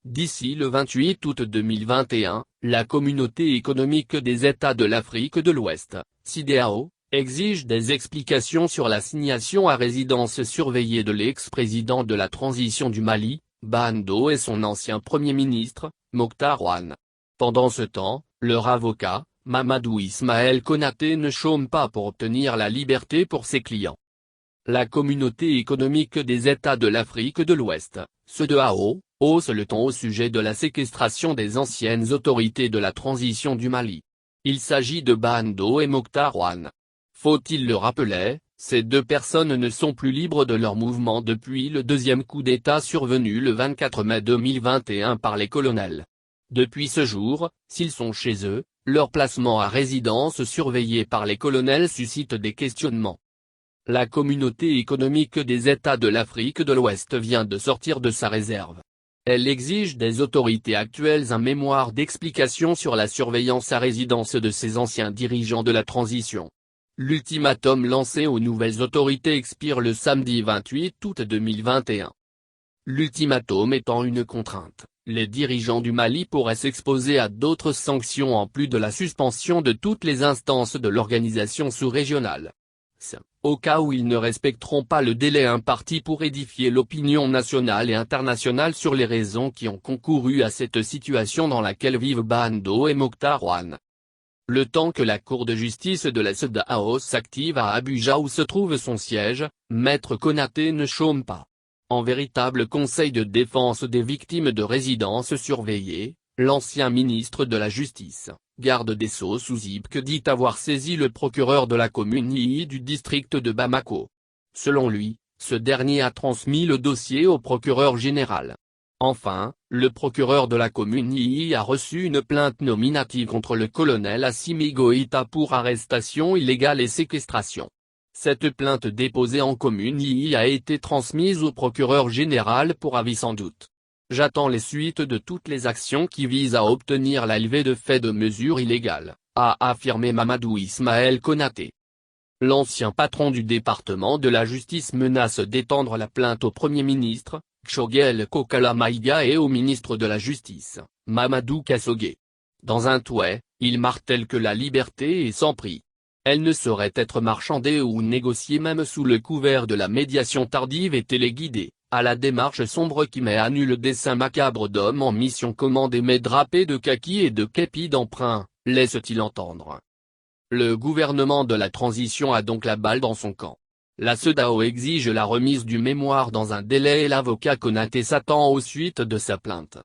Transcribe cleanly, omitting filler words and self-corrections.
D'ici le 28 août 2021, la Communauté économique des États de l'Afrique de l'Ouest, CEDEAO, exige des explications sur l'assignation à résidence surveillée de l'ex-président de la transition du Mali, Bando, et son ancien Premier ministre, Mokhtar Ouane. Pendant ce temps, leur avocat, Mamadou Ismaël Konaté, ne chôme pas pour obtenir la liberté pour ses clients. La Communauté économique des États de l'Afrique de l'Ouest, CEDEAO, hausse le ton au sujet de la séquestration des anciennes autorités de la transition du Mali. Il s'agit de Bando et Mokhtar Ouane. Faut-il le rappeler, ces deux personnes ne sont plus libres de leur mouvement depuis le deuxième coup d'État survenu le 24 mai 2021 par les colonels. Depuis ce jour, s'ils sont chez eux, leur placement à résidence surveillée par les colonels suscite des questionnements. La Communauté économique des États de l'Afrique de l'Ouest vient de sortir de sa réserve. Elle exige des autorités actuelles un mémoire d'explication sur la surveillance à résidence de ces anciens dirigeants de la transition. L'ultimatum lancé aux nouvelles autorités expire le samedi 28 août 2021. L'ultimatum étant une contrainte, les dirigeants du Mali pourraient s'exposer à d'autres sanctions en plus de la suspension de toutes les instances de l'organisation sous-régionale. Au cas où ils ne respecteront pas le délai imparti pour édifier l'opinion nationale et internationale sur les raisons qui ont concouru à cette situation dans laquelle vivent Bando et Mokhtar Ouane. Le temps que la Cour de justice de la CEDEAO s'active à Abuja où se trouve son siège, Maître Konaté ne chôme pas. En véritable conseil de défense des victimes de résidences surveillées, l'ancien ministre de la Justice, garde des Sceaux Souzibke, dit avoir saisi le procureur de la commune Yi du district de Bamako. Selon lui, ce dernier a transmis le dossier au procureur général. Enfin, le procureur de la commune Yi a reçu une plainte nominative contre le colonel Assimi Goïta pour arrestation illégale et séquestration. Cette plainte déposée en commune Yi a été transmise au procureur général pour avis sans doute. J'attends les suites de toutes les actions qui visent à obtenir la levée de faits de mesures illégales, a affirmé Mamadou Ismaël Konaté. L'ancien patron du département de la justice menace d'étendre la plainte au Premier ministre, Tchogel Kokala Maïga, et au ministre de la Justice, Mamadou Kassogué. Dans un tweet, il martèle que la liberté est sans prix. Elle ne saurait être marchandée ou négociée même sous le couvert de la médiation tardive et téléguidée, à la démarche sombre qui met à nu le dessin macabre d'hommes en mission commandés mais drapés de kaki et de képi d'emprunt, laisse-t-il entendre. Le gouvernement de la transition a donc la balle dans son camp. La CEDEAO exige la remise du mémoire dans un délai et l'avocat Konaté s'attend aux suites de sa plainte.